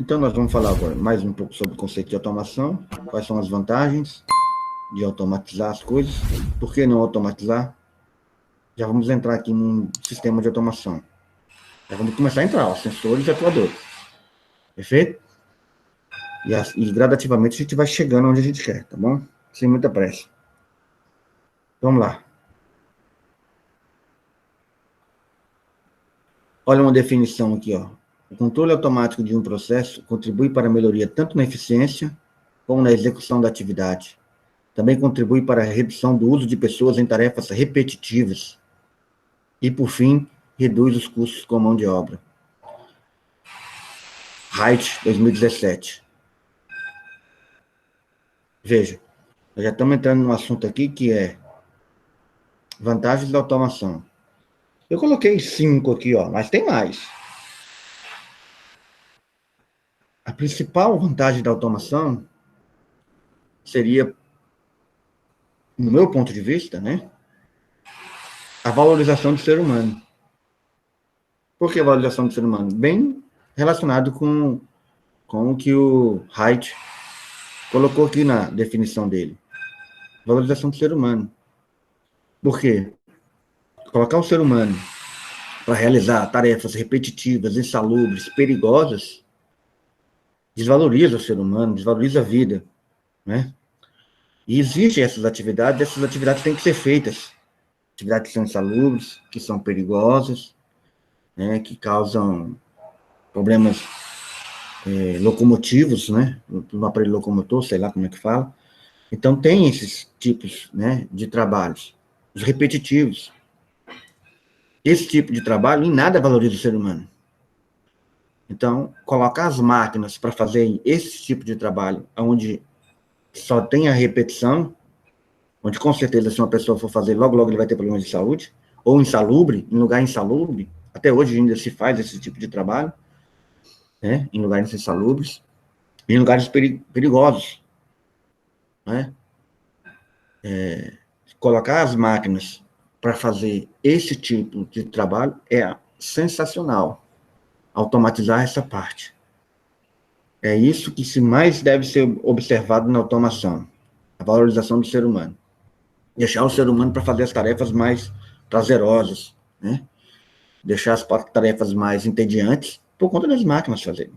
Então, nós vamos falar agora mais um pouco sobre o conceito de automação, quais são as vantagens de automatizar as coisas, por que não automatizar. Já vamos entrar aqui num sistema de automação. Já vamos começar a entrar, ó, sensores e atuadores. Perfeito? E gradativamente a gente vai chegando onde a gente quer, tá bom? Sem muita pressa. Vamos lá. Olha uma definição aqui, ó. O controle automático de um processo contribui para a melhoria tanto na eficiência como na execução da atividade. Também contribui para a redução do uso de pessoas em tarefas repetitivas. E, por fim, reduz os custos com a mão de obra. Height, 2017. Veja, nós já estamos entrando num assunto aqui que é vantagens da automação. Eu coloquei 5 aqui, ó, mas tem mais. A principal vantagem da automação seria, no meu ponto de vista, né, a valorização do ser humano. Por que a valorização do ser humano? Bem relacionado com o que o Haidt colocou aqui na definição dele. Valorização do ser humano. Por quê? Colocar o ser humano para realizar tarefas repetitivas, insalubres, perigosas, desvaloriza o ser humano, desvaloriza a vida, né? E existem essas atividades têm que ser feitas. Atividades que são insalubres, que são perigosas, né? Que causam problemas locomotivos, né? No aparelho locomotor, sei lá como é que fala. Então, tem esses tipos, né, de trabalhos, os repetitivos. Esse tipo de trabalho em nada valoriza o ser humano. Então, colocar as máquinas para fazer esse tipo de trabalho, onde só tem a repetição, onde com certeza se uma pessoa for fazer, logo, logo ele vai ter problemas de saúde, ou insalubre, em lugar insalubre, até hoje ainda se faz esse tipo de trabalho, né, em lugares insalubres, em lugares perigosos, né, colocar as máquinas para fazer esse tipo de trabalho é sensacional, automatizar essa parte. É isso que se mais deve ser observado na automação, a valorização do ser humano. Deixar o ser humano para fazer as tarefas mais prazerosas, né? Deixar as tarefas mais entediantes por conta das máquinas fazerem.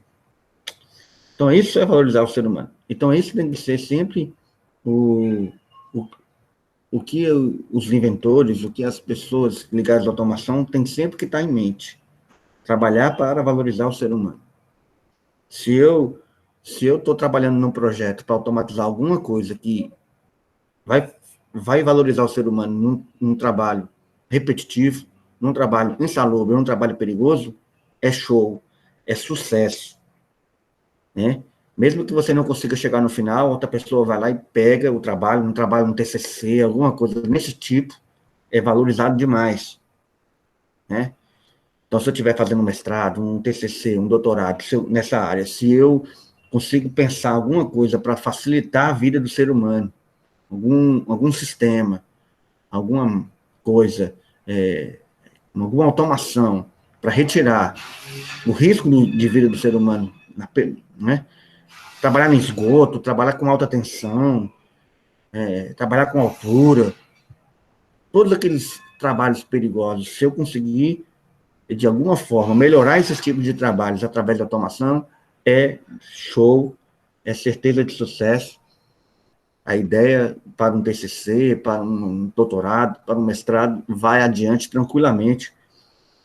Então, isso é valorizar o ser humano. Então, isso tem que ser sempre o, o, o que os inventores, o que as pessoas ligadas à automação têm sempre que estar em mente. Trabalhar para valorizar o ser humano. Se eu estou trabalhando num projeto para automatizar alguma coisa que vai, vai valorizar o ser humano num trabalho repetitivo, num trabalho insalubre, num trabalho perigoso, é show, é sucesso, né? Mesmo que você não consiga chegar no final, outra pessoa vai lá e pega o trabalho, um trabalho no TCC, alguma coisa desse tipo, é valorizado demais, né? Então, se eu estiver fazendo um mestrado, um TCC, um doutorado nessa área, se eu consigo pensar alguma coisa para facilitar a vida do ser humano, algum sistema, alguma coisa, alguma automação para retirar o risco de vida do ser humano, né? Trabalhar no esgoto, trabalhar com alta tensão, trabalhar com altura, todos aqueles trabalhos perigosos, se eu conseguir, de alguma forma, melhorar esses tipos de trabalhos através da automação, é show, é certeza de sucesso. A ideia para um TCC, para um doutorado, para um mestrado, vai adiante tranquilamente,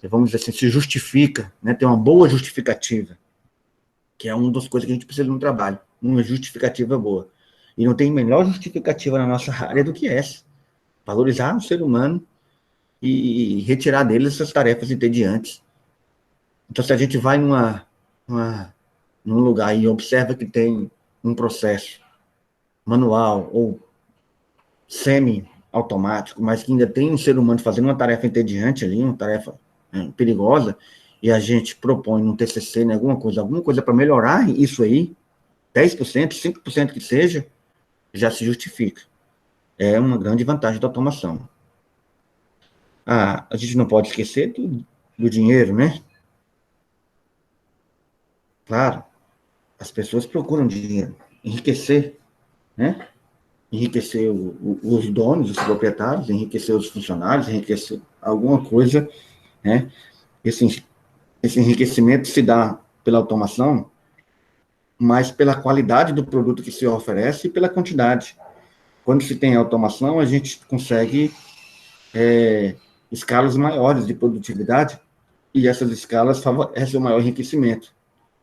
vamos dizer assim, se justifica, né? Tem uma boa justificativa, que é uma das coisas que a gente precisa no trabalho, uma justificativa boa. E não tem melhor justificativa na nossa área do que essa. Valorizar o ser humano e retirar dele essas tarefas entediantes. Então, se a gente vai num lugar e observa que tem um processo manual ou semi-automático, mas que ainda tem um ser humano fazendo uma tarefa entediante ali, uma tarefa perigosa, e a gente propõe no TCC, né, alguma coisa para melhorar isso aí, 10%, 5% que seja, já se justifica. É uma grande vantagem da automação. A gente não pode esquecer do dinheiro, né? Claro. As pessoas procuram dinheiro, enriquecer, né? Enriquecer os donos, os proprietários, enriquecer os funcionários, enriquecer alguma coisa, né? Esse enriquecimento se dá pela automação, mas pela qualidade do produto que se oferece e pela quantidade. Quando se tem automação, a gente consegue escalas maiores de produtividade e essas escalas favorecem o maior enriquecimento.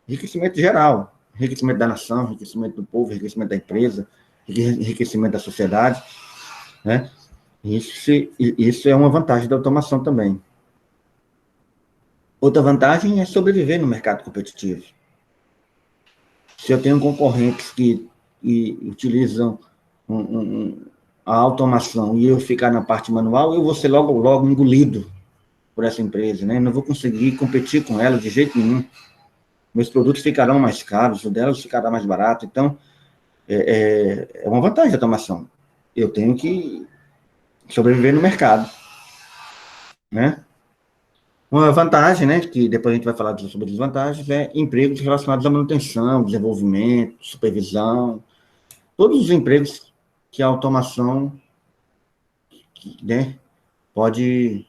Enriquecimento geral, enriquecimento da nação, enriquecimento do povo, enriquecimento da empresa, enriquecimento da sociedade, né? Isso é uma vantagem da automação também. Outra vantagem é sobreviver no mercado competitivo. Se eu tenho concorrentes que utilizam a automação e eu ficar na parte manual, eu vou ser logo engolido por essa empresa, né? Não vou conseguir competir com ela de jeito nenhum. Meus produtos ficarão mais caros, o delas ficará mais barato. Então, é uma vantagem da automação. Eu tenho que sobreviver no mercado, né? Uma vantagem, né, que depois a gente vai falar sobre desvantagens, é empregos relacionados à manutenção, desenvolvimento, supervisão, todos os empregos que a automação, né, pode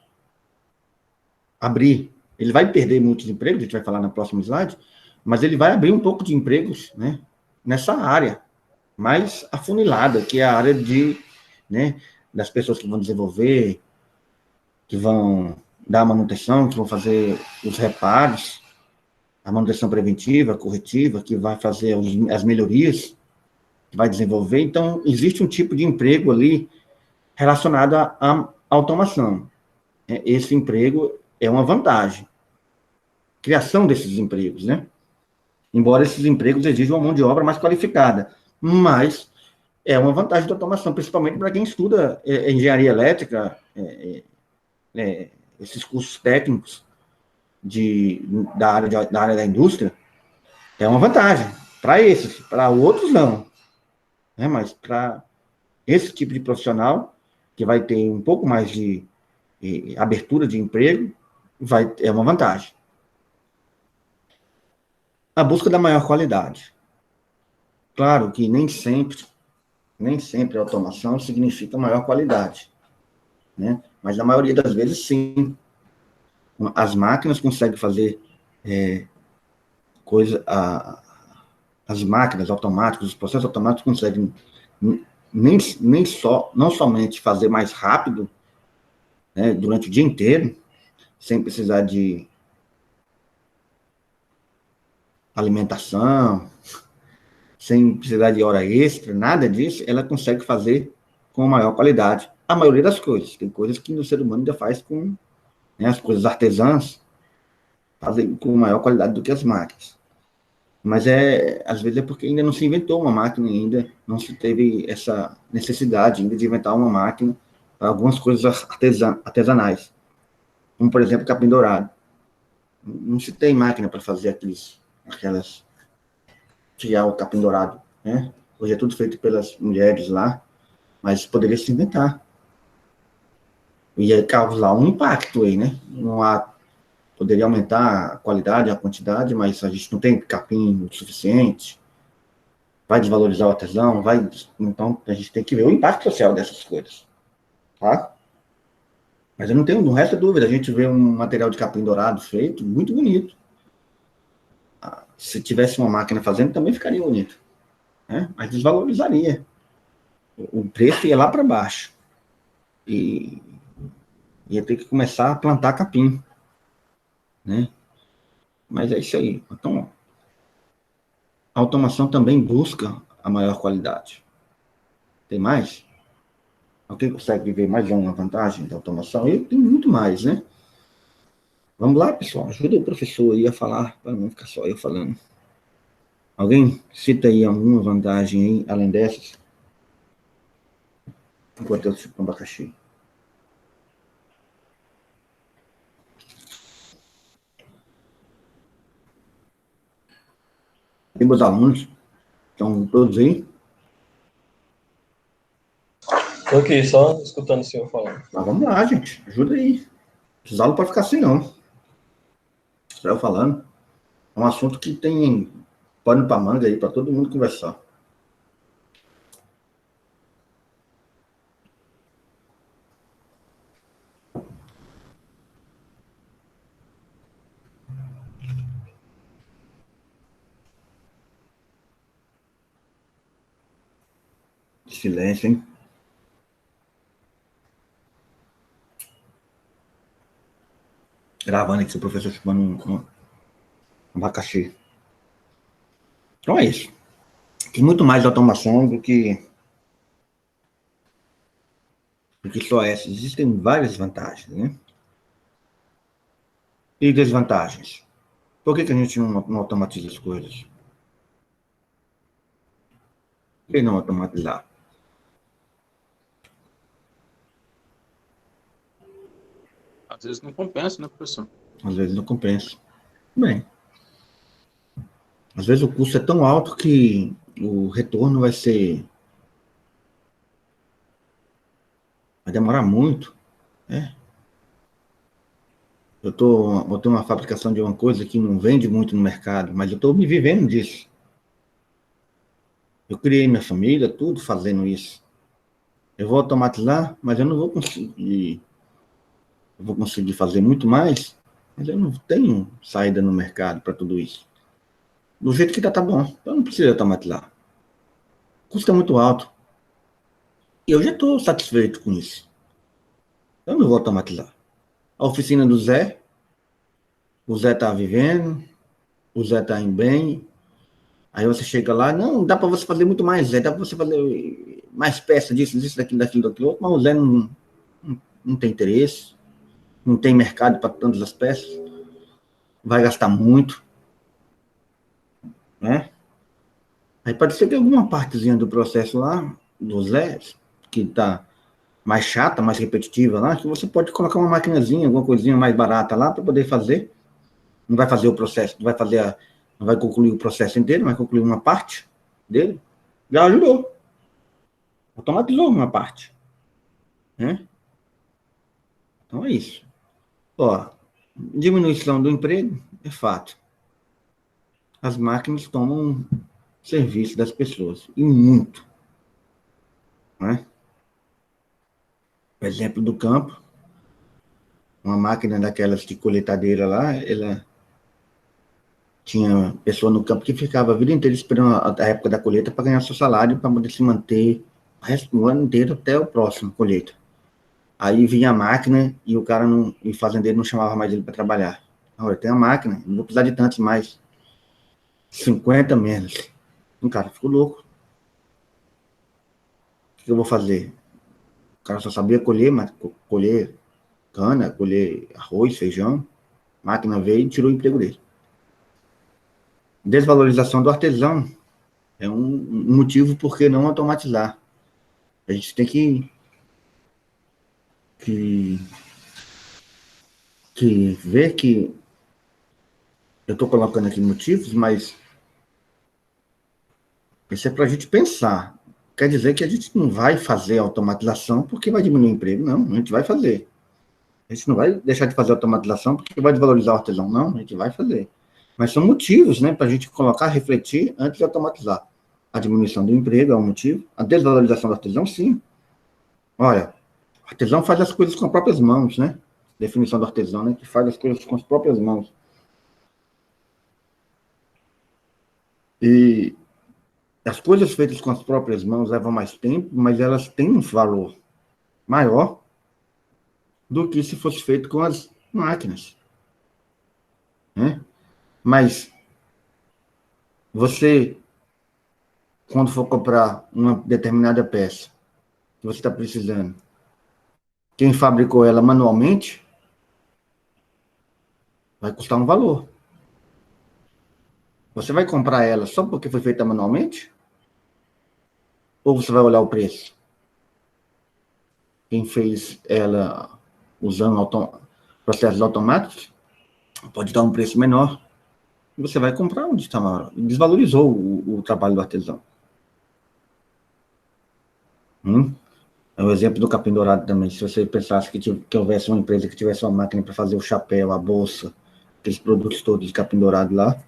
abrir. Ele vai perder muitos empregos, a gente vai falar na próxima slide, mas ele vai abrir um pouco de empregos, né, nessa área mais afunilada, que é a área né, das pessoas que vão desenvolver, que vão dar a manutenção, que vão fazer os reparos, a manutenção preventiva, corretiva, que vai fazer as melhorias, que vai desenvolver. Então, existe um tipo de emprego ali relacionado à automação. Esse emprego é uma vantagem. Criação desses empregos, né? Embora esses empregos exijam uma mão de obra mais qualificada, mas é uma vantagem da automação, principalmente para quem estuda engenharia elétrica, esses cursos técnicos da área da indústria, é uma vantagem. Para esses, para outros não. Né? Mas para esse tipo de profissional, que vai ter um pouco mais de abertura de emprego, é uma vantagem. A busca da maior qualidade. Claro que nem sempre a automação significa maior qualidade, né? Mas na maioria das vezes, sim. As máquinas conseguem fazer as máquinas automáticas, os processos automáticos conseguem não somente fazer mais rápido, né, durante o dia inteiro, sem precisar de alimentação, sem precisar de hora extra, nada disso, ela consegue fazer com maior qualidade. A maioria das coisas. Tem coisas que o ser humano ainda faz com, né, as coisas artesãs, fazem com maior qualidade do que as máquinas. Mas às vezes é porque ainda não se inventou uma máquina ainda, não se teve essa necessidade ainda de inventar uma máquina para algumas coisas artesanais. Como, por exemplo, capim dourado. Não se tem máquina para fazer criar o capim dourado, né? Hoje é tudo feito pelas mulheres lá, mas poderia se inventar. Ia causar um impacto aí, né? Poderia aumentar a qualidade, a quantidade, mas a gente não tem capim o suficiente, vai desvalorizar o artesão, então a gente tem que ver o impacto social dessas coisas, tá? Mas eu não resta dúvida, a gente vê um material de capim dourado feito, muito bonito. Se tivesse uma máquina fazendo, também ficaria bonito, né? Mas desvalorizaria. O preço ia lá para baixo. E ia ter que começar a plantar capim, né? Mas é isso aí. Então, a automação também busca a maior qualidade. Tem mais? Alguém consegue ver mais uma vantagem da automação? Eu tenho muito mais, né? Vamos lá, pessoal. Ajuda o professor aí a falar, para não ficar só eu falando. Alguém cita aí alguma vantagem aí, além dessas? Enquanto eu chupo um abacaxi. Tem meus alunos? Estão todos aí? Estou aqui, só escutando o senhor falar. Mas vamos lá, gente. Ajuda aí. Esses alunos não podem ficar assim, não. Só eu falando. É um assunto que tem pano para manga aí, para todo mundo conversar. Silêncio, hein? Gravando aqui, o professor chupando um abacaxi. Então é isso. Tem muito mais automação do que só essa. Existem várias vantagens, né? E desvantagens. Por que a gente não automatiza as coisas? Por que não automatizar? Às vezes não compensa, né, professor? Às vezes não compensa. Bem, às vezes o custo é tão alto que o retorno vai demorar muito, né? Eu vou ter uma fabricação de uma coisa que não vende muito no mercado, mas eu estou me vivendo disso. Eu criei minha família, tudo fazendo isso. Eu vou automatizar, mas eu não vou conseguir. Eu vou conseguir fazer muito mais, mas eu não tenho saída no mercado para tudo isso. Do jeito que tá bom. Eu não preciso automatizar. Custa muito alto. E eu já estou satisfeito com isso. Eu não vou automatizar. A oficina do Zé, o Zé está vivendo, o Zé está em bem. Aí você chega lá, não, dá para você fazer muito mais, Zé, dá para você fazer mais peças disso, daquilo, outro, mas o Zé não tem interesse, não tem mercado para tantas as peças, vai gastar muito, né? Aí pode ser que alguma partezinha do processo lá, do Zé, que está mais chata, mais repetitiva lá, que você pode colocar uma maquinazinha, alguma coisinha mais barata lá para poder fazer. Não vai fazer o processo, não vai concluir o processo inteiro, vai concluir uma parte dele. Já ajudou. Automatizou uma parte. Né? Então é isso. Ó, diminuição do emprego é fato. As máquinas tomam serviço das pessoas, e muito. Né? Por exemplo, do campo, uma máquina daquelas de coletadeira lá, ela tinha pessoa no campo que ficava a vida inteira esperando a época da colheita para ganhar seu salário, para poder se manter o ano inteiro até o próximo colheita. Aí vinha a máquina e o fazendeiro não chamava mais ele para trabalhar. Olha, tem a máquina, não vou precisar de tantos mais. 50 menos. O cara ficou louco. O que eu vou fazer? O cara só sabia colher, mas colher cana, colher arroz, feijão. A máquina veio e tirou o emprego dele. Desvalorização do artesão é um motivo por que não automatizar. A gente tem que ver que eu estou colocando aqui motivos, mas isso é para a gente pensar. Quer dizer que a gente não vai fazer automatização porque vai diminuir o emprego, não. A gente vai fazer. A gente não vai deixar de fazer automatização porque vai desvalorizar o artesão, não. A gente vai fazer. Mas são motivos, né, para a gente colocar, refletir antes de automatizar. A diminuição do emprego é um motivo. A desvalorização do artesão, sim. Olha, o artesão faz as coisas com as próprias mãos, né? Definição do artesão, né? Que faz as coisas com as próprias mãos. E as coisas feitas com as próprias mãos levam mais tempo, mas elas têm um valor maior do que se fosse feito com as máquinas. Né? Mas você, quando for comprar uma determinada peça que você está precisando, quem fabricou ela manualmente, vai custar um valor. Você vai comprar ela só porque foi feita manualmente? Ou você vai olhar o preço? Quem fez ela usando processos automáticos pode dar um preço menor. E você vai comprar onde está maior. Desvalorizou o trabalho do artesão. É o exemplo do capim dourado também. Se você pensasse que houvesse uma empresa que tivesse uma máquina para fazer o chapéu, a bolsa, aqueles produtos todos de capim dourado lá,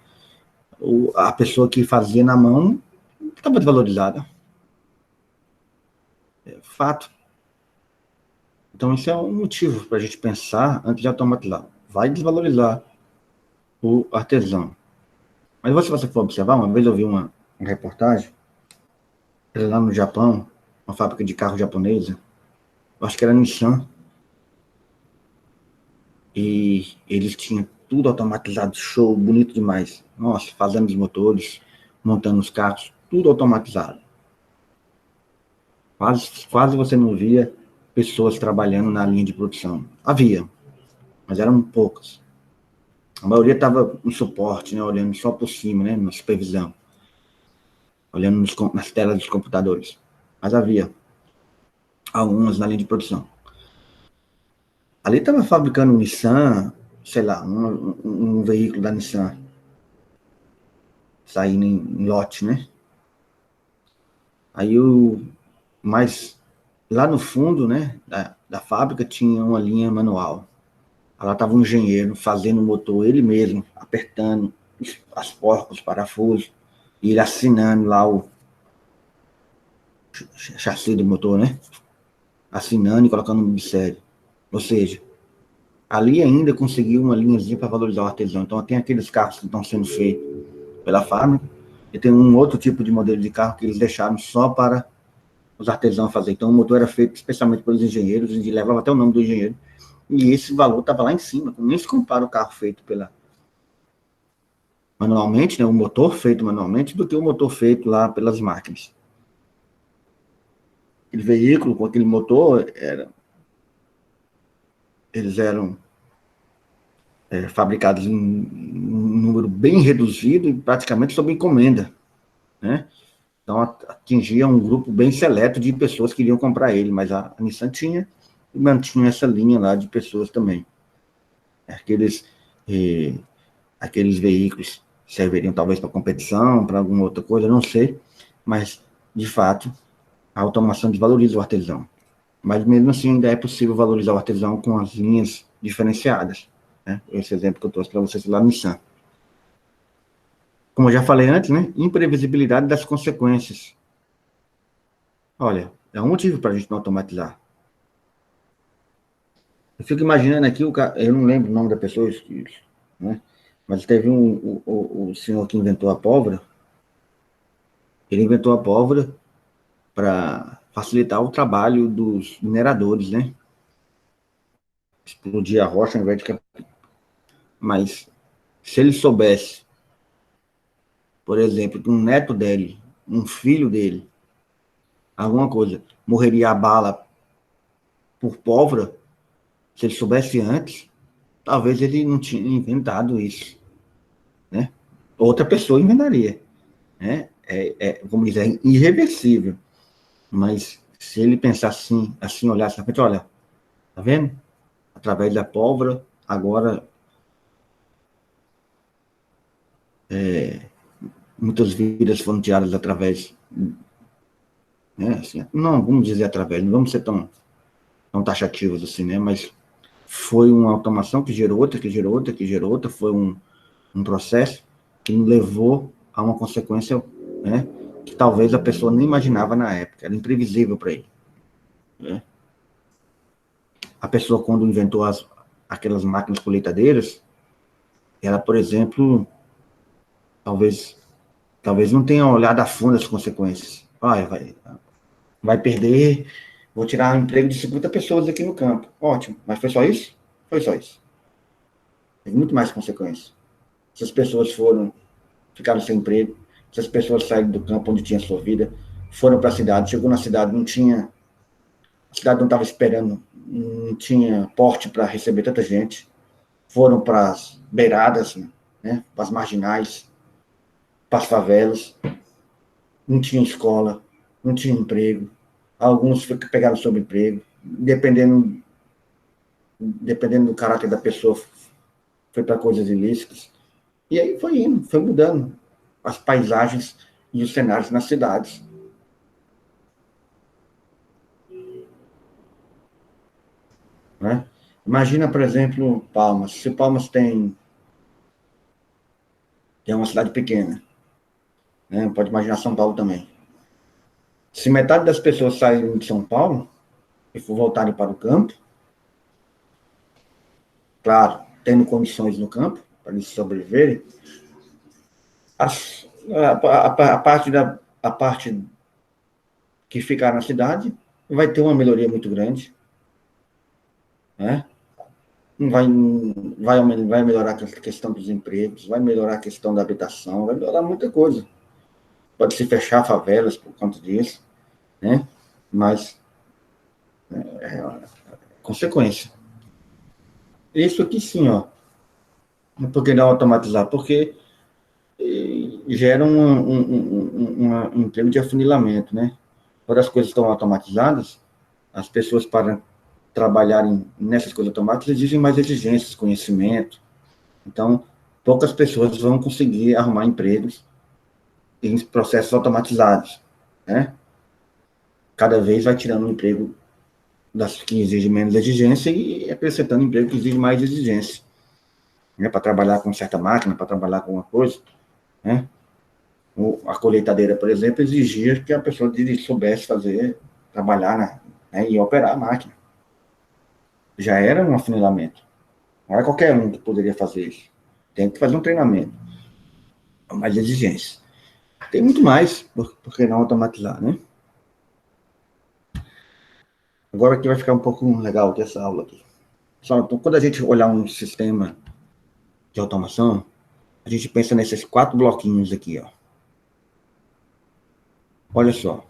a pessoa que fazia na mão estava desvalorizada. É fato. Então, isso é um motivo para a gente pensar antes de automatizar. Vai desvalorizar o artesão. Mas se você for observar, uma vez eu vi uma reportagem, lá no Japão, uma fábrica de carro japonesa, eu acho que era Nissan, e eles tinham tudo automatizado, show, bonito demais. Nossa, fazendo os motores, montando os carros, tudo automatizado. Quase você não via pessoas trabalhando na linha de produção. Havia, mas eram poucas. A maioria estava no suporte, né, olhando só por cima, né, na supervisão, olhando nas telas dos computadores. Mas havia algumas na linha de produção. Ali estava fabricando um Nissan, sei lá, um veículo da Nissan, saindo em lote, né? Aí mas lá no fundo, né, da fábrica tinha uma linha manual. Lá estava um engenheiro fazendo o motor, ele mesmo, apertando as porcas, os parafusos, e ele assinando lá o chassi do motor, né? Assinando e colocando no série. Ou seja, ali ainda conseguiu uma linhazinha para valorizar o artesão. Então, tem aqueles carros que estão sendo feitos pela fábrica, e tem um outro tipo de modelo de carro que eles deixaram só para os artesãos fazer. Então, o motor era feito especialmente pelos engenheiros, e levava até o nome do engenheiro, e esse valor estava lá em cima. Nem se compara o carro feito manualmente, né, o motor feito manualmente, do que o motor feito lá pelas máquinas. Aquele veículo com aquele motor, eles eram fabricados em um número bem reduzido e praticamente sob encomenda, né? Então atingia um grupo bem seleto de pessoas que iriam comprar ele, mas a Nissan mantinha essa linha lá de pessoas também. Aqueles, aqueles veículos serviriam talvez para competição, para alguma outra coisa, não sei, mas de fato a automação desvaloriza o artesão. Mas mesmo assim ainda é possível valorizar o artesão com as linhas diferenciadas, né? Esse exemplo que eu trouxe para vocês lá no Nissan. Como eu já falei antes, né? Imprevisibilidade das consequências. Olha, é um motivo para a gente não automatizar. Eu fico imaginando aqui, eu não lembro o nome da pessoa, né? Mas teve o senhor que inventou a pólvora, ele inventou a pólvora para facilitar o trabalho dos mineradores, né? Explodir a rocha ao invés de... Mas se ele soubesse, por exemplo, que um neto dele, um filho dele, alguma coisa, morreria a bala por pólvora, se ele soubesse antes, talvez ele não tinha inventado isso, né? Outra pessoa inventaria, né? Como dizer, é irreversível. Mas se ele pensar assim, olhasse na frente, olha, tá vendo? Através da pólvora, agora muitas vidas foram tiradas através, né? Assim, não, vamos dizer através, não vamos ser tão taxativos assim, né? Mas foi uma automação que gerou outra, que gerou outra, que gerou outra, foi um processo que levou a uma consequência, né, que talvez a pessoa nem imaginava na época, era imprevisível para ele, né? A pessoa, quando inventou aquelas máquinas colheitadeiras, ela, por exemplo, talvez, talvez não tenha olhado a fundo as consequências. Vai perder, vou tirar o emprego de 50 pessoas aqui no campo. Ótimo, mas foi só isso? Foi só isso. Teve muito mais consequências. Essas pessoas ficaram sem emprego, essas pessoas saíram do campo onde tinha sua vida, foram para a cidade, chegou na cidade, a cidade não estava esperando, não tinha porte para receber tanta gente, foram para as beiradas, né, para as marginais, para as favelas, não tinha escola, não tinha emprego, alguns pegaram subemprego, dependendo do caráter da pessoa, foi para coisas ilícitas, e aí foi indo, foi mudando as paisagens e os cenários nas cidades. Né? Imagina, por exemplo, Palmas. Se Palmas tem que é uma cidade pequena, né? Pode imaginar São Paulo também. Se metade das pessoas saírem de São Paulo e for voltarem para o campo, claro, tendo condições no campo, para eles sobreviverem, a parte que ficar na cidade vai ter uma melhoria muito grande, né? Vai melhorar a questão dos empregos, vai melhorar a questão da habitação, vai melhorar muita coisa. Pode se fechar favelas por conta disso, né? Mas é consequência. Isso aqui sim, ó. Por que não automatizar? Porque gera um emprego de afunilamento, né? Quando as coisas estão automatizadas, as pessoas, para trabalharem nessas coisas automáticas, exigem mais exigências, conhecimento. Então, poucas pessoas vão conseguir arrumar empregos em processos automatizados, né? Cada vez vai tirando um emprego das que exigem menos exigência e acrescentando emprego que exige mais exigência, né? Para trabalhar com certa máquina, para trabalhar com uma coisa, né? A colheitadeira, por exemplo, exigia que a pessoa soubesse fazer, trabalhar, né, e operar a máquina. Já era um afunilamento. Não era qualquer um que poderia fazer isso. Tem que fazer um treinamento, mais exigência. Tem muito mais, por que não automatizar, né? Agora aqui vai ficar um pouco legal aqui essa aula aqui. Só, então, quando a gente olhar um sistema de automação, a gente pensa nesses 4 bloquinhos aqui, ó. Olha só.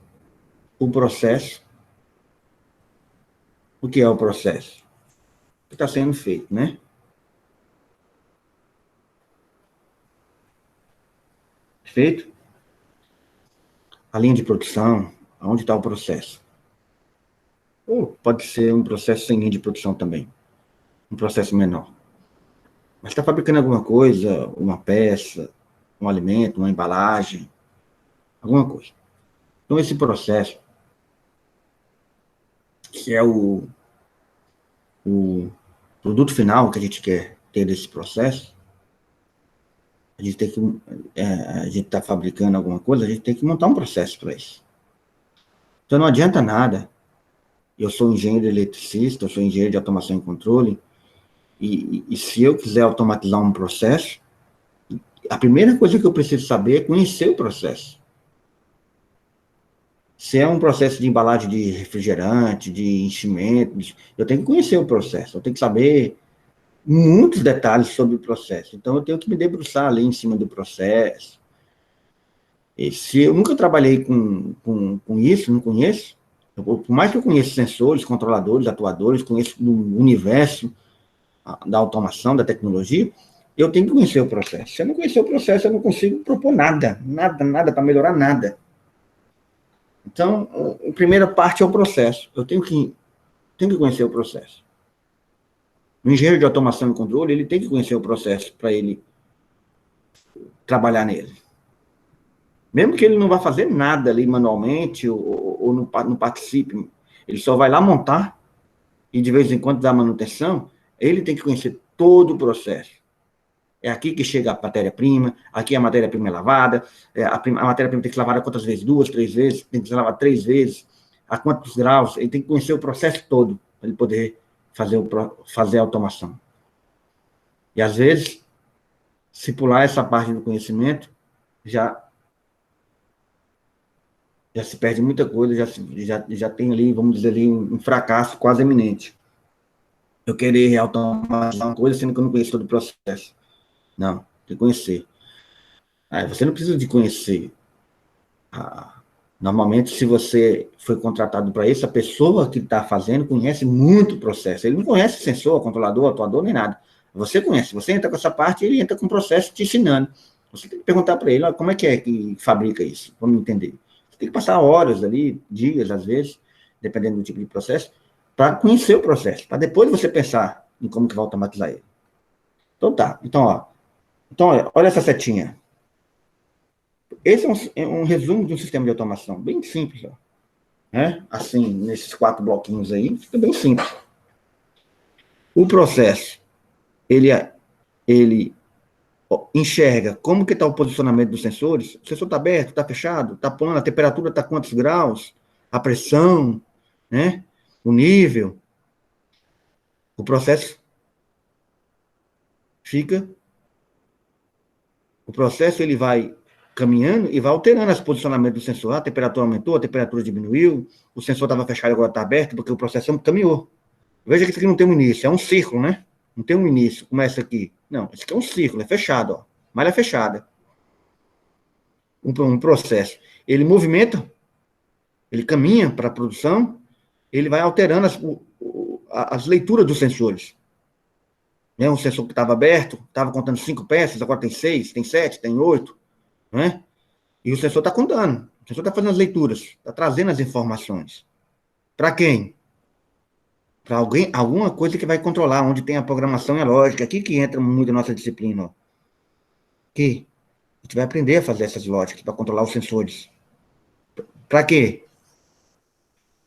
O processo. O que é o processo? O que está sendo feito, né? Feito. A linha de produção, onde está o processo? Ou pode ser um processo sem linha de produção também. Um processo menor. Mas está fabricando alguma coisa, uma peça, um alimento, uma embalagem, alguma coisa. Então, esse processo, que é o produto final que a gente quer ter desse processo, a gente tem que, a gente está fabricando alguma coisa, a gente tem que montar um processo para isso. Então, não adianta nada. Eu sou engenheiro eletricista, eu sou engenheiro de automação e controle, e se eu quiser automatizar um processo, a primeira coisa que eu preciso saber é conhecer o processo. Se é um processo de embalagem de refrigerante, de enchimento, eu tenho que conhecer o processo, eu tenho que saber muitos detalhes sobre o processo. Então, eu tenho que me debruçar ali em cima do processo. E se eu nunca trabalhei com isso, não conheço, por mais que eu conheça sensores, controladores, atuadores, conheço do universo da automação, da tecnologia, eu tenho que conhecer o processo. Se eu não conhecer o processo, eu não consigo propor nada para melhorar nada. Então, a primeira parte é o processo. Eu tenho que conhecer o processo. O engenheiro de automação e controle, ele tem que conhecer o processo para ele trabalhar nele. Mesmo que ele não vá fazer nada ali manualmente ou não participe, ele só vai lá montar e de vez em quando dar manutenção, ele tem que conhecer todo o processo. É aqui que chega a matéria-prima, aqui a matéria-prima é lavada, a matéria-prima tem que ser lavada quantas vezes? 2, 3 vezes, tem que ser lavada 3 vezes, a quantos graus, ele tem que conhecer o processo todo para ele poder fazer a automação. E às vezes, se pular essa parte do conhecimento, já se perde muita coisa, já tem ali, vamos dizer ali, um fracasso quase eminente. Eu querer automatizar uma coisa, sendo que eu não conheço todo o processo. Não, tem que conhecer. Aí você não precisa de conhecer. Normalmente, se você foi contratado para isso, a pessoa que está fazendo conhece muito o processo. Ele não conhece sensor, controlador, atuador, nem nada. Você conhece. Você entra com essa parte, ele entra com o processo te ensinando. Você tem que perguntar para ele, como é que fabrica isso? Vamos entender. Você tem que passar horas ali, dias, às vezes, dependendo do tipo de processo, para conhecer o processo, para depois você pensar em como que vai automatizar ele. Então tá. Então, olha essa setinha. Esse é um resumo de um sistema de automação, bem simples, ó, né? Assim, nesses 4 bloquinhos aí, fica bem simples. O processo, ele enxerga como que está o posicionamento dos sensores. O sensor está aberto, está fechado, está plano, a temperatura está quantos graus, a pressão, né? O nível. O processo fica... O processo ele vai caminhando e vai alterando os posicionamentos do sensor. A temperatura aumentou, a temperatura diminuiu, o sensor estava fechado e agora está aberto, porque o processo caminhou. Veja que isso aqui não tem um início, é um círculo, né? Não tem um início, começa aqui. Não, isso aqui é um círculo, é fechado, ó. Malha fechada. Um processo. Ele movimenta, ele caminha para a produção, ele vai alterando as leituras dos sensores. Né? Um sensor que estava aberto, estava contando 5 peças, agora tem 6, tem 7, tem 8, né? E o sensor está contando, o sensor está fazendo as leituras, está trazendo as informações. Para quem? Para alguém, alguma coisa que vai controlar, onde tem a programação e a lógica. Aqui que entra muito a nossa disciplina. Ó. Aqui, a gente vai aprender a fazer essas lógicas para controlar os sensores. Para quê?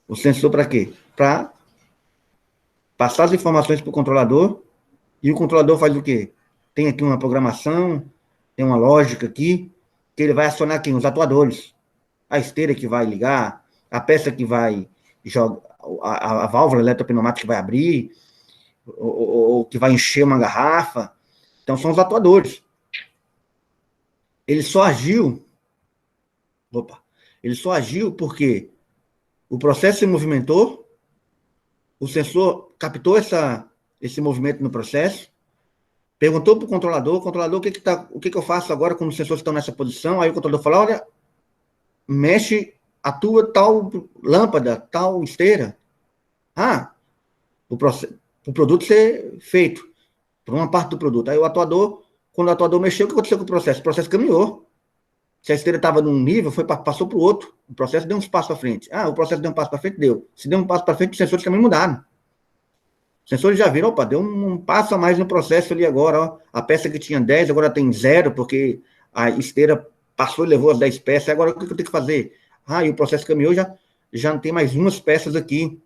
O sensor para quê? Para passar as informações para o controlador, e o controlador faz o quê? Tem aqui uma programação, tem uma lógica aqui, que ele vai acionar quem? Os atuadores. A esteira que vai ligar, a peça que vai jogar, a válvula eletropneumática que vai abrir, ou que vai encher uma garrafa. Então, são os atuadores. Ele só agiu porque o processo se movimentou, o sensor captou esse movimento no processo, perguntou para o controlador, o que eu faço agora quando os sensores estão nessa posição? Aí o controlador fala, olha, mexe, atua tal lâmpada, tal esteira. O produto ser feito, por uma parte do produto. Aí o atuador, quando o atuador mexeu, o que aconteceu com o processo? O processo caminhou. Se a esteira estava num nível, passou para o outro. O processo deu uns passos para frente. O processo deu um passo para frente, deu. Se deu um passo para frente, os sensores também mudaram. Os sensores já viram, opa, deu um passo a mais no processo ali agora, ó. A peça que tinha 10, agora tem 0, porque a esteira passou e levou as 10 peças. Agora, o que eu tenho que fazer? E o processo caminhou, já não tem mais umas peças aqui.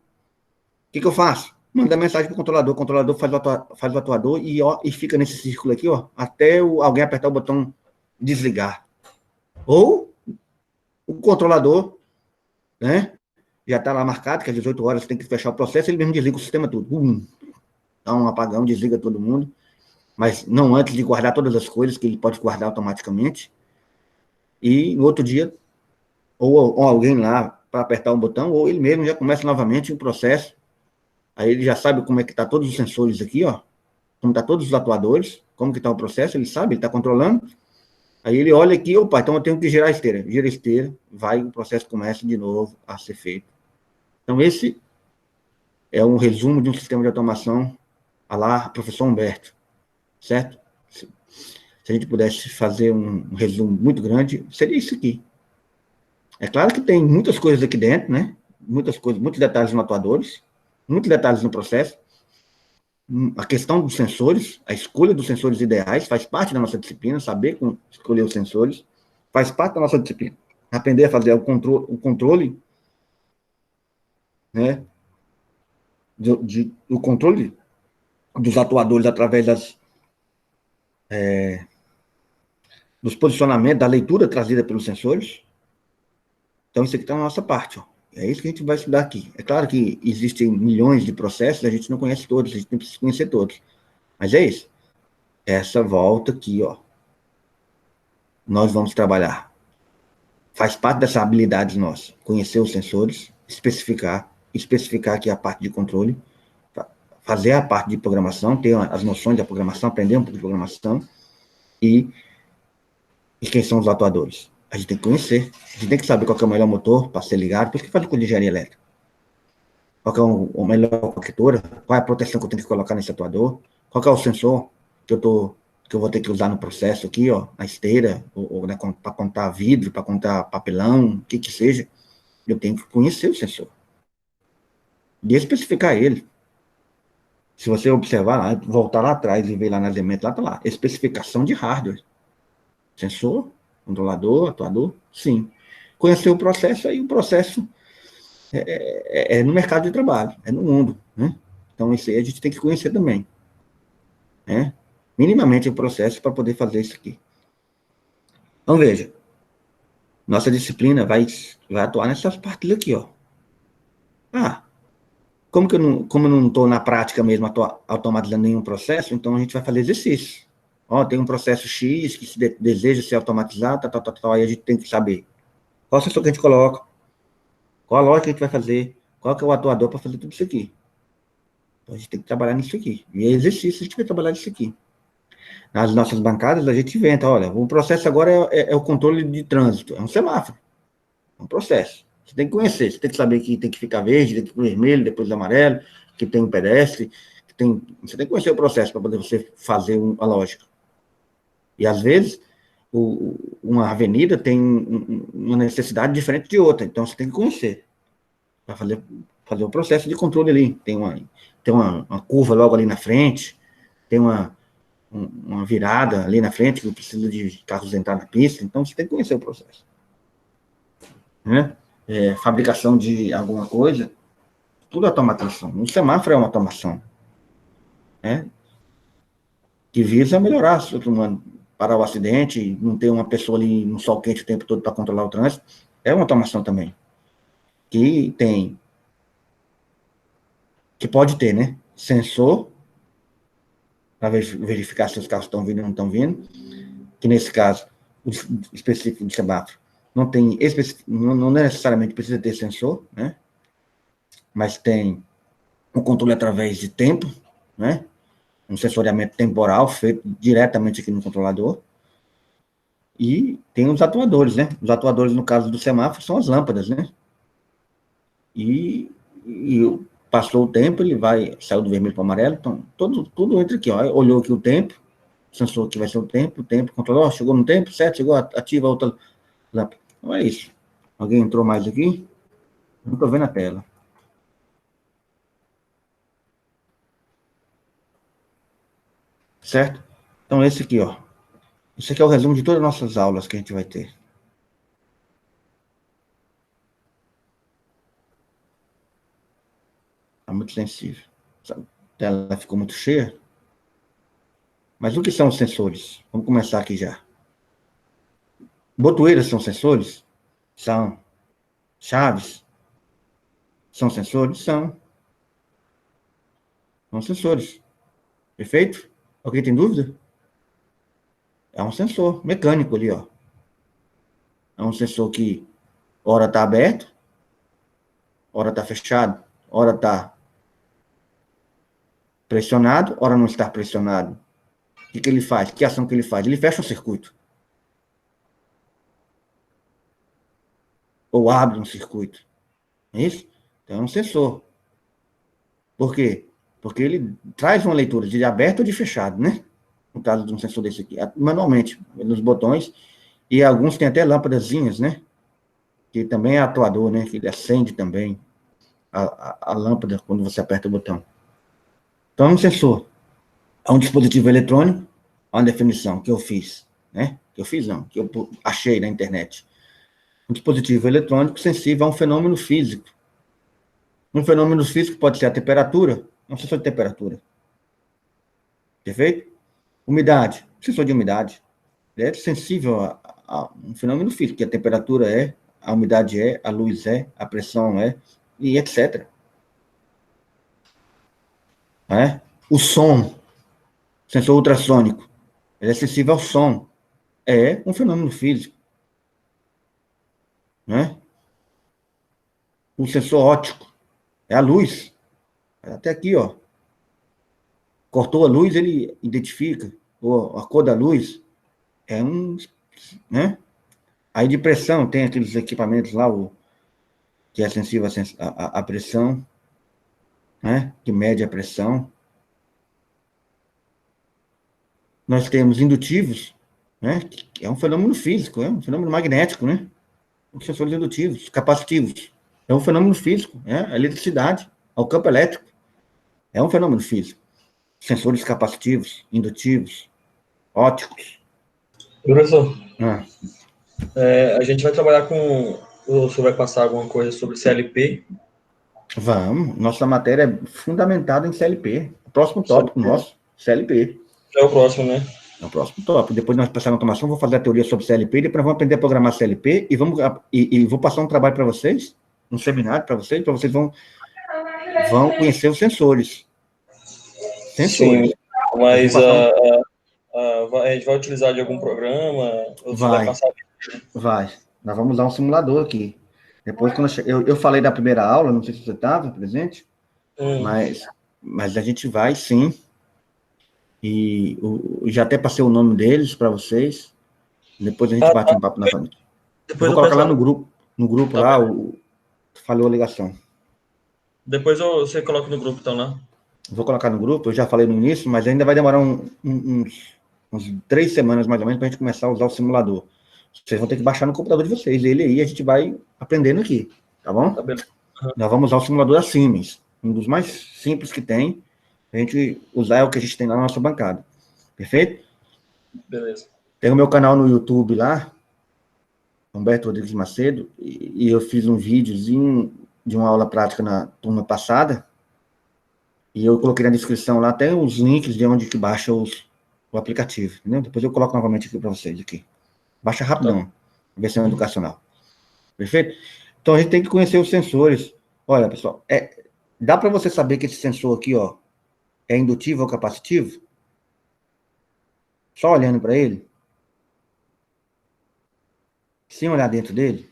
O que eu faço? Manda mensagem para o controlador faz o atuador e fica nesse círculo aqui, ó, até alguém apertar o botão desligar. Ou o controlador, né, já está lá marcado, que às 18 horas tem que fechar o processo, ele mesmo desliga o sistema tudo. Dá um apagão, desliga todo mundo, mas não antes de guardar todas as coisas, que ele pode guardar automaticamente. E no outro dia, ou alguém lá para apertar um botão, ou ele mesmo já começa novamente o processo. Aí ele já sabe como é que está todos os sensores aqui, ó, como está todos os atuadores, como que está o processo, ele sabe, ele está controlando. Aí ele olha aqui, opa, então eu tenho que girar a esteira. Gira a esteira, o processo começa de novo a ser feito. Então, esse é um resumo de um sistema de automação à la professor Humberto, certo? Se a gente pudesse fazer um resumo muito grande, seria isso aqui. É claro que tem muitas coisas aqui dentro, né? Muitas coisas, muitos detalhes no atuadores, muitos detalhes no processo. A questão dos sensores, a escolha dos sensores ideais, faz parte da nossa disciplina, saber escolher os sensores, faz parte da nossa disciplina. Aprender a fazer o controle, né, o controle dos atuadores através dos posicionamentos, da leitura trazida pelos sensores. Então, isso aqui está na nossa parte, ó. É isso que a gente vai estudar aqui. É claro que existem milhões de processos, a gente não conhece todos, a gente não precisa conhecer todos. Mas é isso. Essa volta aqui, ó. Nós vamos trabalhar. Faz parte dessa habilidade nossa. Conhecer os sensores, especificar aqui a parte de controle, fazer a parte de programação, ter as noções da programação, aprender um pouco de programação, e quem são os atuadores. A gente tem que conhecer, a gente tem que saber qual que é o melhor motor para ser ligado, por isso que faz o curso de engenharia elétrica. Qual que é o melhor conector, qual é a proteção que eu tenho que colocar nesse atuador, qual que é o sensor que eu vou ter que usar no processo aqui, ó, na esteira, ou né, para contar vidro, para contar papelão, o que que seja. Eu tenho que conhecer o sensor. E especificar ele. Se você observar lá, voltar lá atrás e ver lá nas elementos, lá está lá, especificação de hardware. Sensor, controlador, atuador, sim. Conhecer o processo, aí o processo é no mercado de trabalho, é no mundo, né? Então, isso aí a gente tem que conhecer também, né? minimamente o processo para poder fazer isso aqui. Então, veja, nossa disciplina vai atuar nessas partes aqui, ó. Como eu não estou na prática mesmo automatizando nenhum processo, então a gente vai fazer exercício. Ó, tem um processo X que deseja ser automatizado, aí a gente tem que saber qual sensor que a gente coloca, qual a lógica que a gente vai fazer, qual que é o atuador para fazer tudo isso aqui. Então a gente tem que trabalhar nisso aqui. E exercício a gente vai trabalhar nisso aqui. Nas nossas bancadas a gente inventa, olha, o processo agora é o controle de trânsito, é um semáforo, é um processo. Você tem que conhecer, você tem que saber que tem que ficar verde, tem que ficar vermelho, depois amarelo, que tem um pedestre, você tem que conhecer o processo para poder você fazer a lógica. E, às vezes, uma avenida tem uma necessidade diferente de outra, então você tem que conhecer para fazer o processo de controle ali. Tem uma curva logo ali na frente, tem uma virada ali na frente, que precisa de carros entrar na pista, então você tem que conhecer o processo. Né? Fabricação de alguma coisa, tudo é automatização. Um semáforo é uma automação, né? Que visa melhorar o ser humano, parar o acidente, não ter uma pessoa ali no sol quente o tempo todo para controlar o trânsito, é uma automação também. Que pode ter, né? Sensor, para verificar se os carros estão vindo ou não estão vindo, que nesse caso, o específico de semáforo, não necessariamente precisa ter sensor, né? Mas tem um controle através de tempo, né? Um sensoriamento temporal feito diretamente aqui no controlador. E tem os atuadores, né? Os atuadores, no caso do semáforo, são as lâmpadas, né? E passou o tempo, saiu do vermelho para o amarelo, então tudo entra aqui, ó. Olhou aqui o tempo, sensor aqui vai ser o tempo, controlou, chegou no tempo, certo, chegou, ativa a outra lâmpada. Então é isso. Alguém entrou mais aqui? Não estou vendo a tela. Certo? Então esse aqui, ó. Esse aqui é o resumo de todas as nossas aulas que a gente vai ter. Está muito sensível. A tela ficou muito cheia. Mas o que são os sensores? Vamos começar aqui já. Botoeiras são sensores? São. Chaves? São sensores? São. São sensores. Perfeito? Alguém tem dúvida? É um sensor mecânico ali, ó. É um sensor que ora está aberto, ora está fechado, ora está pressionado, ora não está pressionado. O que ele faz? Que ação que ele faz? Ele fecha o circuito. Ou abre um circuito. É isso? Então é um sensor. Por quê? Porque ele traz uma leitura de aberto ou de fechado, né? No caso de um sensor desse aqui, manualmente, nos botões, e alguns tem até lâmpadazinhas, né? Que também é atuador, né? Que ele acende também a lâmpada quando você aperta o botão. Então, é um sensor. É um dispositivo eletrônico, uma definição que eu fiz, né? Que eu fiz não, que eu achei na internet. Um dispositivo eletrônico sensível a um fenômeno físico. Um fenômeno físico pode ser a temperatura, um sensor de temperatura. Perfeito? Umidade, sensor de umidade. Ele é sensível a um fenômeno físico, que a temperatura é, a umidade é, a luz é, a pressão é, e etc. É? O som, sensor ultrassônico, ele é sensível ao som. É um fenômeno físico. Né? O sensor óptico é a luz. Até aqui, ó. Cortou a luz, ele identifica. Ou a cor da luz é um... Né? Aí de pressão, tem aqueles equipamentos lá, que é sensível à pressão, né? Que mede a pressão. Nós temos indutivos, né? Que é um fenômeno físico, é um fenômeno magnético, né? Os sensores indutivos, capacitivos. É um fenômeno físico, a eletricidade, ao campo elétrico. É um fenômeno físico. Sensores capacitivos, indutivos, ópticos. Professor, Ah, a gente vai trabalhar com... O senhor vai passar alguma coisa sobre CLP? vamos. Nossa matéria é fundamentada em CLP. O próximo tópico nosso, CLP. É o próximo, né? É o próximo tópico. Depois nós passarmos na automação, vou fazer a teoria sobre CLP, depois nós vamos aprender a programar CLP e vou passar um trabalho para vocês, um seminário para vocês vão conhecer os sensores. Sim, mas a gente vai utilizar de algum programa? Ou você vai passar? Vai. Nós vamos usar um simulador aqui. Depois, quando eu falei da primeira aula, não sei se você estava presente, mas a gente vai, sim. E já até passei o nome deles para vocês. Depois a gente bate um papo na família. Depois eu vou colocar lá no grupo lá, falou a ligação. Depois você coloca no grupo, então, né? Vou colocar no grupo, eu já falei no início, mas ainda vai demorar uns 3 semanas, mais ou menos, para a gente começar a usar o simulador. Vocês vão ter que baixar no computador de vocês, ele aí a gente vai aprendendo aqui, tá bom? Tá bem. Nós vamos usar o simulador da Siemens, um dos mais simples que tem, a gente usar é o que a gente tem lá na nossa bancada, perfeito? Beleza. Tem o meu canal no YouTube lá, Humberto Rodrigues Macedo, e eu fiz um videozinho de uma aula prática na turma passada, e eu coloquei na descrição lá até os links de onde que baixa o aplicativo, entendeu? Depois eu coloco novamente aqui para vocês aqui. Baixa rapidão, versão educacional. Perfeito? Então a gente tem que conhecer os sensores. Olha, pessoal, dá para você saber que esse sensor aqui, ó, é indutivo ou capacitivo? Só olhando para ele? Sem olhar dentro dele?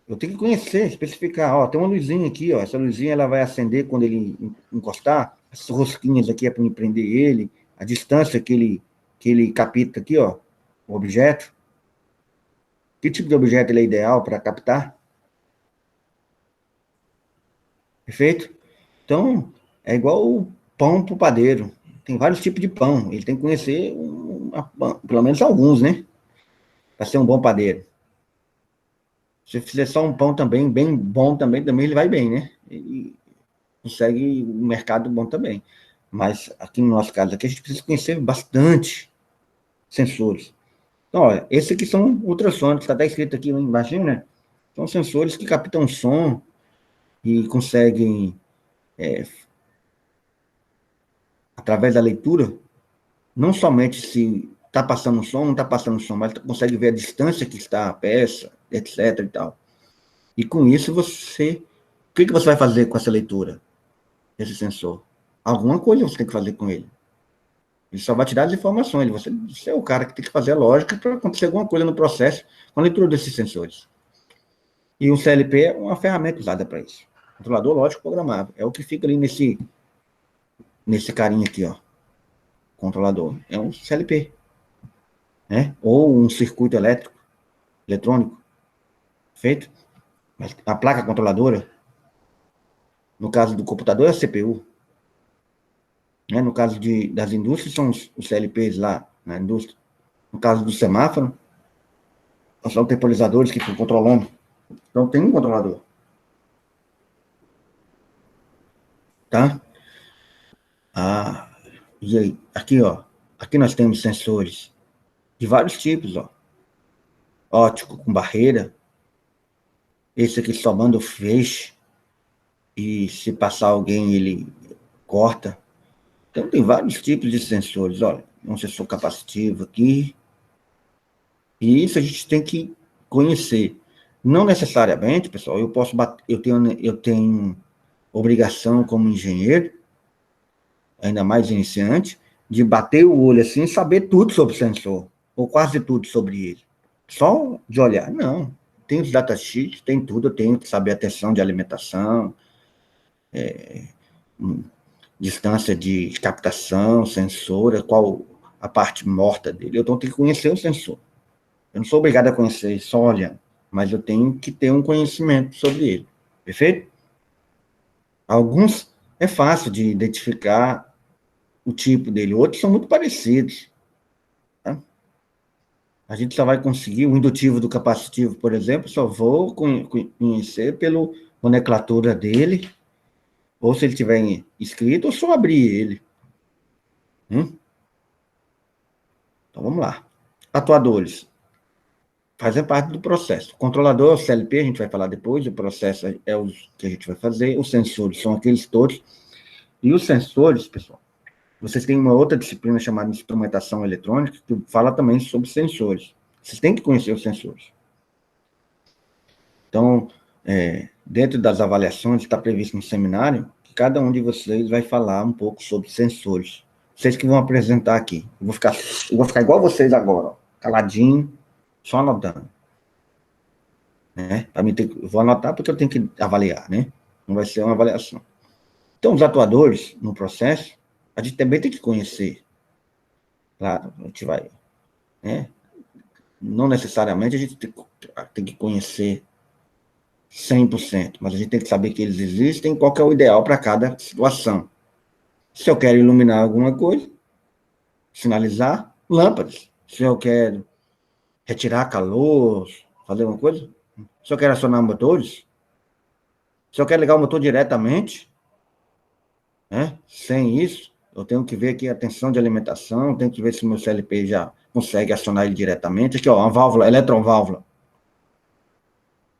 Eu tenho que conhecer, especificar. Ó, tem uma luzinha aqui, ó. Essa luzinha ela vai acender quando ele encostar. Essas rosquinhas aqui é para me prender ele. A distância que ele capta aqui, ó, o objeto. Que tipo de objeto ele é ideal para captar? Perfeito? Então, é igual o pão para o padeiro. Tem vários tipos de pão. Ele tem que conhecer, pelo menos alguns, né? Para ser um bom padeiro. Se fizer só um pão também, bem bom também ele vai bem, né? E consegue um mercado bom também. Mas aqui no nosso caso aqui, a gente precisa conhecer bastante sensores. Então, olha, esses aqui são ultrassônicos, está até escrito aqui embaixo, né? São sensores que captam som e conseguem, através da leitura, não somente se está passando som ou não está passando som, mas consegue ver a distância que está a peça, etc. e tal. E com isso, o que você vai fazer com essa leitura, esse sensor? Alguma coisa você tem que fazer com ele. Ele só vai te dar as informações. Você é o cara que tem que fazer a lógica para acontecer alguma coisa no processo com a leitura desses sensores. E o CLP é uma ferramenta usada para isso. Controlador lógico programável. É o que fica ali nesse carinha aqui, ó. Controlador. É um CLP. Né? Ou um circuito eletrônico. Feito? Mas a placa controladora, no caso do computador, é a CPU. Né? No caso das indústrias, são os CLPs lá na indústria. No caso do semáforo, são temporizadores que ficam controlando. Então, tem um controlador. Tá? E aí, aqui, ó. Aqui nós temos sensores de vários tipos, ó. Óptico com barreira. Esse aqui só manda o feixe. E se passar alguém, ele corta. Então, tem vários tipos de sensores. Olha, um sensor capacitivo aqui. E isso a gente tem que conhecer. Não necessariamente, pessoal, eu tenho obrigação como engenheiro, ainda mais iniciante, de bater o olho assim e saber tudo sobre o sensor, ou quase tudo sobre ele. Só de olhar, não. Tem os datasheets, tem tudo, eu tenho que saber a tensão de alimentação, distância de captação, sensor, qual a parte morta dele. Eu tenho que conhecer o sensor. Eu não sou obrigado a conhecer só olhando, mas eu tenho que ter um conhecimento sobre ele. Perfeito? Alguns é fácil de identificar o tipo dele, outros são muito parecidos. Tá? A gente só vai conseguir o indutivo do capacitivo, por exemplo, só vou conhecer pela nomenclatura dele, ou se ele tiver escrito, ou só abrir ele. Então, vamos lá. Atuadores. Fazem parte do processo. O controlador, o CLP, a gente vai falar depois, o processo é o que a gente vai fazer, os sensores são aqueles todos. E os sensores, pessoal, vocês têm uma outra disciplina chamada instrumentação eletrônica, que fala também sobre sensores. Vocês têm que conhecer os sensores. Então, dentro das avaliações, está previsto no seminário, que cada um de vocês vai falar um pouco sobre sensores. Vocês que vão apresentar aqui. Eu vou ficar igual vocês agora, ó, caladinho, só anotando. Né? Eu vou anotar porque eu tenho que avaliar, né? Não vai ser uma avaliação. Então, os atuadores no processo, a gente também tem que conhecer. Claro, a gente vai, né? Não necessariamente a gente tem que conhecer 100%, mas a gente tem que saber que eles existem, qual que é o ideal para cada situação. Se eu quero iluminar alguma coisa, sinalizar, lâmpadas. Se eu quero retirar calor, fazer alguma coisa, se eu quero acionar motores, se eu quero ligar o motor diretamente, né, sem isso, eu tenho que ver aqui a tensão de alimentação, tenho que ver se o meu CLP já consegue acionar ele diretamente. Aqui, ó, uma válvula, eletroválvula,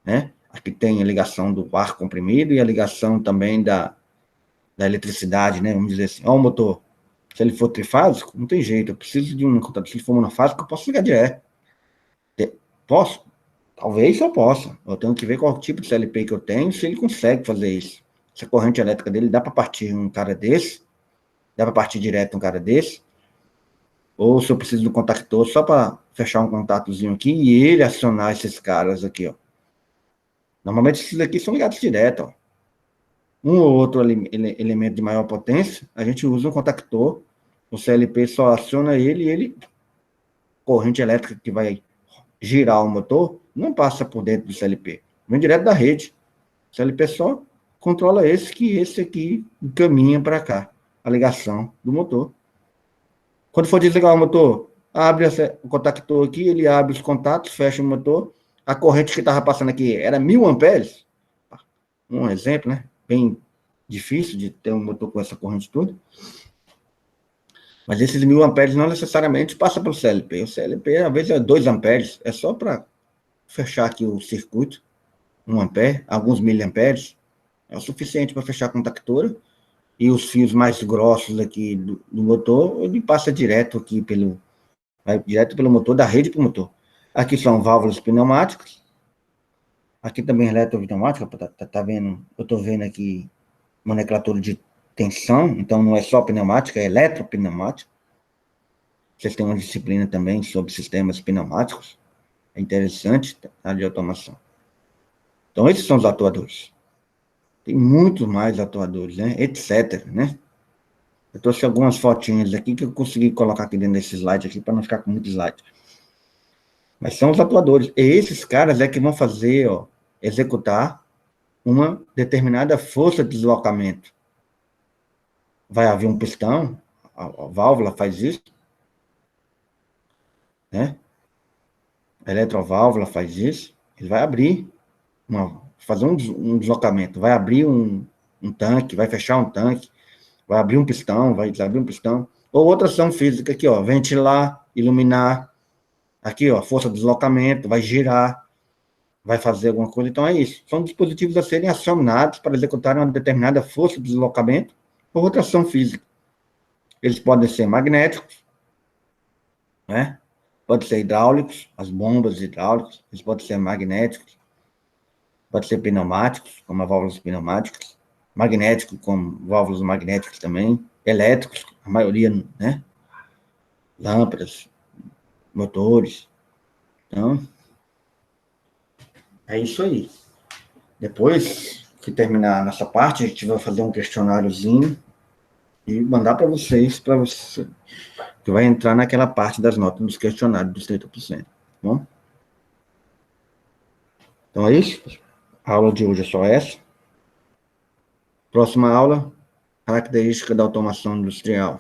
né? Aqui tem a ligação do ar comprimido e a ligação também da eletricidade, né? Vamos dizer assim, ó, o motor, se ele for trifásico, não tem jeito, eu preciso de um contato, se ele for monofásico, eu posso ligar direto. Posso? Talvez eu possa. Eu tenho que ver qual tipo de CLP que eu tenho, se ele consegue fazer isso. Se a corrente elétrica dele dá para partir um cara desse, dá para partir direto um cara desse, ou se eu preciso do contactor só para fechar um contatozinho aqui e ele acionar esses caras aqui, ó. Normalmente esses aqui são ligados direto, ó. Um ou outro elemento de maior potência, a gente usa um contactor, o CLP só aciona ele e ele, corrente elétrica que vai girar o motor, não passa por dentro do CLP, vem direto da rede. O CLP só controla esse aqui caminha para cá, a ligação do motor. Quando for desligar o motor, abre o contactor aqui, ele abre os contatos, fecha o motor, a corrente que estava passando aqui era 1000 amperes, um exemplo, né? Bem difícil de ter um motor com essa corrente toda. Mas esses 1000 amperes não necessariamente passa pelo CLP. O CLP, às vezes, é 2 amperes. É só para fechar aqui o circuito. 1 ampere, alguns miliamperes. É o suficiente para fechar a contactora. E os fios mais grossos aqui do motor, ele passa direto aqui vai direto pelo motor, da rede para o motor. Aqui são válvulas pneumáticas. Aqui também eletropneumática, tá vendo? Eu estou vendo aqui nomenclatura de tensão, então não é só pneumática, é eletropneumática. Vocês têm uma disciplina também sobre sistemas pneumáticos. É interessante, tá, de automação. Então, esses são os atuadores. Tem muito mais atuadores, né? Etc, né? Eu trouxe algumas fotinhas aqui que eu consegui colocar aqui dentro desse slide aqui, para não ficar com muito slide. Mas são os atuadores. E esses caras é que vão fazer, ó, executar uma determinada força de deslocamento. Vai haver um pistão, a válvula faz isso, né? A eletroválvula faz isso, ele vai abrir, fazer um deslocamento, vai abrir um tanque, vai fechar um tanque, vai abrir um pistão, vai desabrir um pistão, ou outra ação física aqui, ó, ventilar, iluminar, aqui, ó, força de deslocamento, vai girar, vai fazer alguma coisa, então é isso. São dispositivos a serem acionados para executar uma determinada força de deslocamento ou outra ação física. Eles podem ser magnéticos, né? Pode ser hidráulicos, as bombas hidráulicas, eles podem ser magnéticos, pode ser pneumáticos, como as válvulas pneumáticas, magnéticos, como válvulas magnéticas também, elétricos, a maioria, né? Lâmpadas, motores. Então, é isso aí. Depois que terminar a nossa parte, a gente vai fazer um questionáriozinho e mandar para vocês, que vai entrar naquela parte das notas dos questionários dos 30%. Tá bom? Então é isso. A aula de hoje é só essa. Próxima aula, característica da automação industrial.